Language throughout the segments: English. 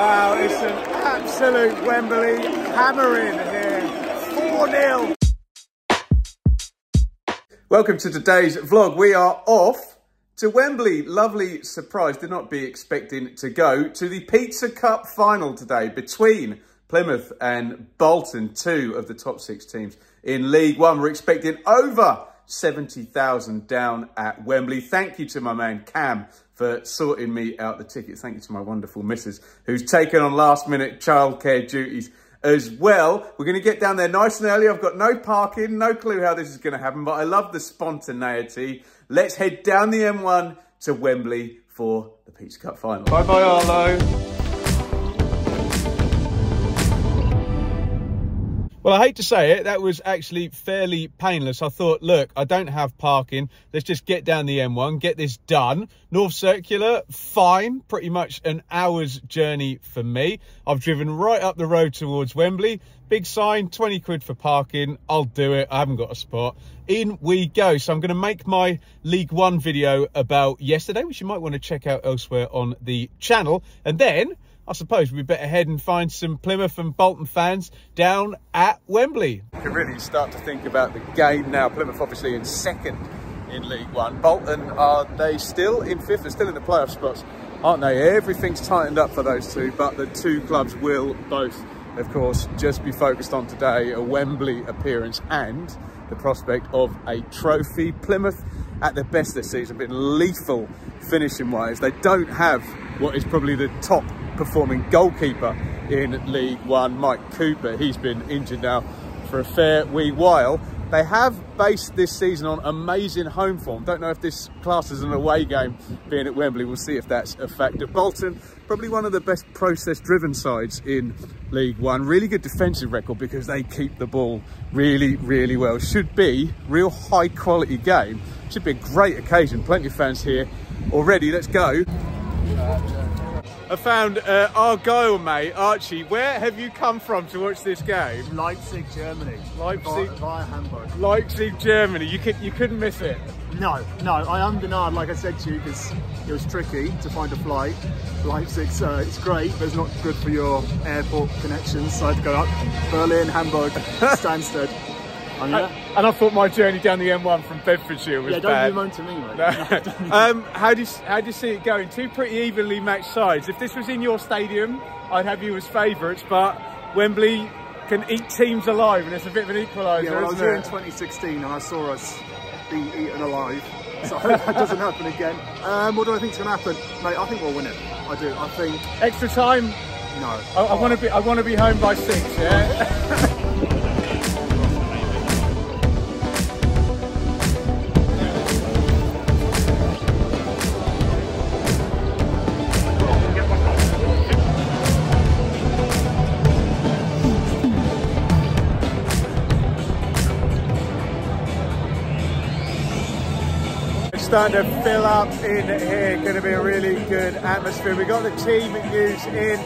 Wow, it's an absolute Wembley hammering here. 4-0. Welcome to today's vlog. We are off to Wembley. Lovely surprise. Did not be expecting to go to the Pizza Cup final today between Plymouth and Bolton, 2 of the top 6 teams in League One. We're expecting over 70,000 down at Wembley. Thank you to my man Cam for sorting me out the tickets. Thank you to my wonderful missus who's taken on last minute childcare duties as well. We're going to get down there nice and early. I've got no parking, no clue how this is going to happen, but I love the spontaneity. Let's head down the M1 to Wembley for the Pizza Cup final. Bye-bye, Arlo. Well, I hate to say it, that was actually fairly painless. I thought, look, I don't have parking. Let's just get down the M1, get this done. North Circular, fine. Pretty much an hour's journey for me. I've driven right up the road towards Wembley. Big sign, 20 quid for parking. I'll do it. I haven't got a spot. In we go. So I'm going to make my League One video about yesterday, which you might want to check out elsewhere on the channel. And then I suppose we better head and find some Plymouth and Bolton fans down at Wembley. You can really start to think about the game now. Plymouth obviously in 2nd in League One. Bolton, are they still in 5th? They're still in the playoff spots, aren't they? Everything's tightened up for those two, but the two clubs will both, of course, just be focused on today, a Wembley appearance and the prospect of a trophy. Plymouth, at their best this season, have been lethal finishing-wise. They don't have what is probably the top performing goalkeeper in League One, Mike Cooper. He's been injured now for a fair wee while. They have based this season on amazing home form. Don't know if this class is an away game being at Wembley. We'll see if that's a factor. Bolton, probably one of the best process-driven sides in League One. Really good defensive record because they keep the ball really, really well. Should be real high-quality game. Should be a great occasion. Plenty of fans here already. Let's go. I found Argyle, mate. Archie, where have you come from to watch this game? Leipzig, Germany. Leipzig, via Hamburg. Leipzig, Germany. You couldn't miss it. No, I am denied, like I said to you, because it was tricky to find a flight. Leipzig, it's great, but it's not good for your airport connections. So I had to go up Berlin, Hamburg, Stansted. And I thought my journey down the M1 from Bedfordshire was bad. Yeah, don't moan to me, mate. No. How do you see it going? 2 pretty evenly matched sides. If this was in your stadium, I'd have you as favourites, but Wembley can eat teams alive, and it's a bit of an equaliser, I was here in 2016 and I saw us be eaten alive, so I hope that doesn't happen again. What do I think's going to happen? Mate, I think we'll win it. I do. I think... Extra time? No. I want to be home by 6, yeah? Starting to fill up in here. Going to be a really good atmosphere. We've got the team news in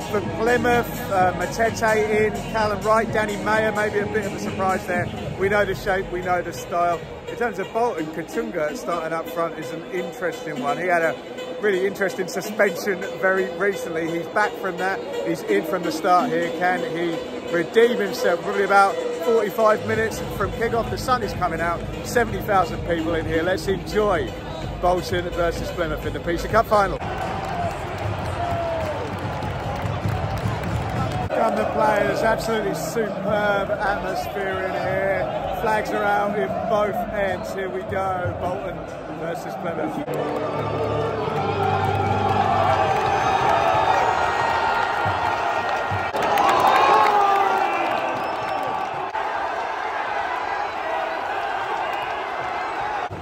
for Plymouth. Matete in, Callum Wright, Danny Mayer, maybe a bit of a surprise there. We know the shape, we know the style. In terms of Bolton, Katunga starting up front is an interesting one. He had a really interesting suspension very recently. He's back from that. He's in from the start here. Can he redeem himself? Probably about 45 minutes from kick-off. The sun is coming out. 70,000 people in here. Let's enjoy Bolton versus Plymouth in the Pizza Cup final. Come the players, absolutely superb atmosphere in here. Flags are out in both ends. Here we go, Bolton versus Plymouth.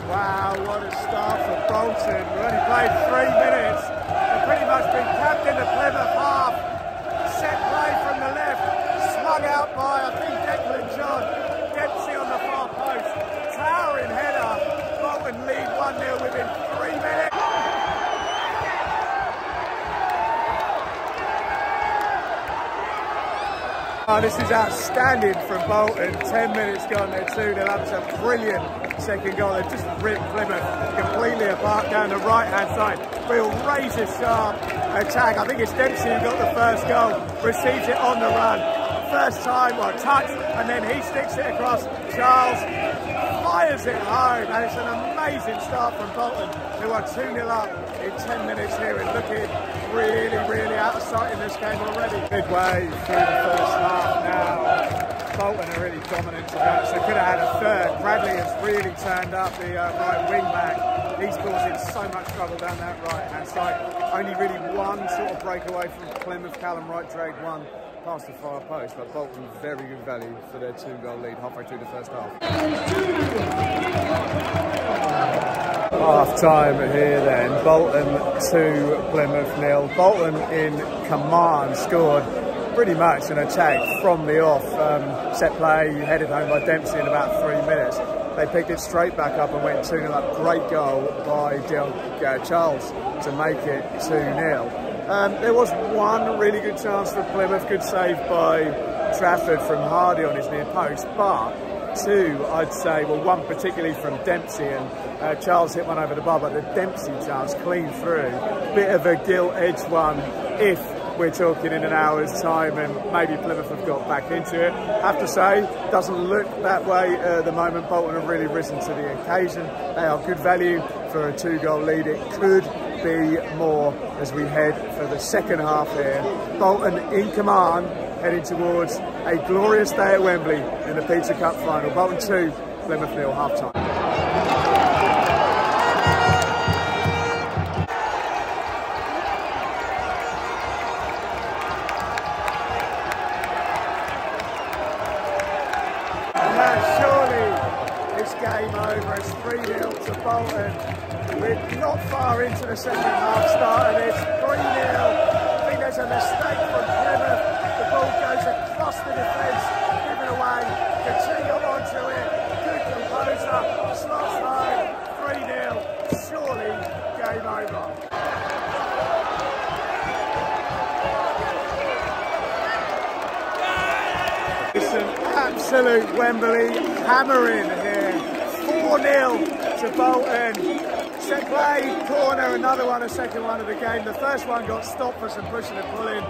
Wow, what a start for Bolton. We've only played 3 minutes. They've pretty much been camped in the Plymouth half. Set play from the left, slung out by, I think, Declan John. Dempsey on the far post. Towering header. Bolton lead 1-0 within 3 minutes. Oh, this is outstanding from Bolton. 10 minutes gone, they're 2-0 up. It's a brilliant second goal. They've just ripped Plymouth completely apart down the right-hand side. Real razor sharp attack. I think it's Dempsey who got the first goal, receives it on the run. First time, well, touch, and then he sticks it across. Charles fires it home, and it's an amazing start from Bolton, who are 2-0 up in 10 minutes here and looking really, really out of sight in this game already. Midway through the first half now, Bolton are really dominant to that, so could have had a third. Bradley has really turned up, the right wing back. He's causing so much trouble down that right-hand side. Only really one sort of breakaway from Plymouth. Callum Wright dragged one past the far post, but Bolton very good value for their 2-goal lead halfway through the first half. Half time here then, Bolton 2, Plymouth 0. Bolton in command scored pretty much an attack from the off. Set play headed home by Dempsey in about 3 minutes. They picked it straight back up and went 2-0 up. Great goal by Charles to make it 2-0. There was one really good chance for Plymouth, good save by Trafford from Hardy on his near post, but two, I'd say, well, one particularly from Dempsey, and Charles hit one over the bar, but the Dempsey chance clean through. Bit of a gilt-edged one if we're talking in an hour's time, and maybe Plymouth have got back into it. Have to say, doesn't look that way at the moment. Bolton have really risen to the occasion. They are good value for a 2-goal lead. It could be more as we head for the second half here. Bolton in command, heading towards a glorious day at Wembley in the Pizza Cup final. Bolton 2, Plymouth 0, half time. Game over. It's 3-0 to Bolton. We're not far into the second half start, and it's 3-0. I think there's a mistake from Plymouth. The ball goes across the defence, given away. Coutinho onto it. Good composure. Slots home. 3-0. Surely game over. It's an absolute Wembley hammering here. 4-0 to Bolton. Set play, corner, another one, a second one of the game. The first one got stopped for some pushing and pulling.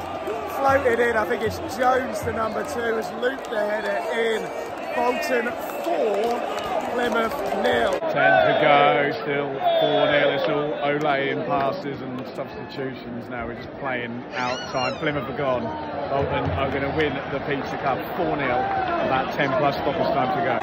Floated in, I think it's Jones, the number 2, has looped the header in. Bolton 4, Plymouth 0. 10 to go, still 4-0. It's all Ole-in passes and substitutions now. We're just playing out time. Plymouth are gone. Bolton are going to win the Pizza Cup 4-0. About 10 plus stoppage time to go.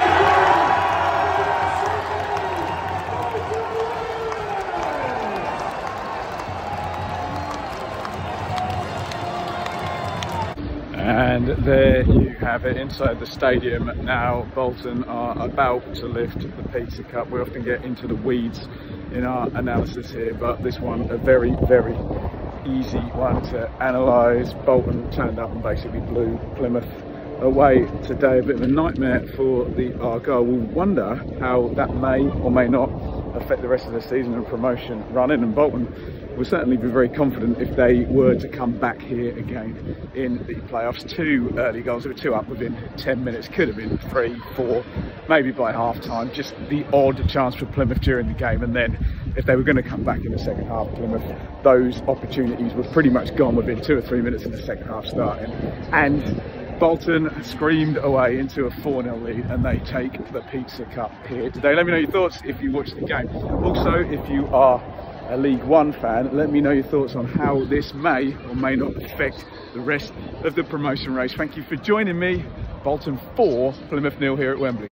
And there you have it inside the stadium now. Bolton are about to lift the Pizza Cup. We often get into the weeds in our analysis here, but this one a very, very easy one to analyse. Bolton turned up and basically blew Plymouth away today. A bit of a nightmare for the Argyle. We'll wonder how that may or may not affect the rest of the season and promotion running, and Bolton will certainly be very confident if they were to come back here again in the playoffs. 2 early goals, they were 2 up within 10 minutes, could have been 3, 4, maybe by half time. Just the odd chance for Plymouth during the game, and then if they were going to come back in the second half, Plymouth, those opportunities were pretty much gone within 2 or 3 minutes in the second half starting, and Bolton screamed away into a 4-0 lead, and they take the Pizza Cup here today. Let me know your thoughts if you watched the game. Also, if you are a League One fan, let me know your thoughts on how this may or may not affect the rest of the promotion race. Thank you for joining me. Bolton 4, Plymouth 0 here at Wembley.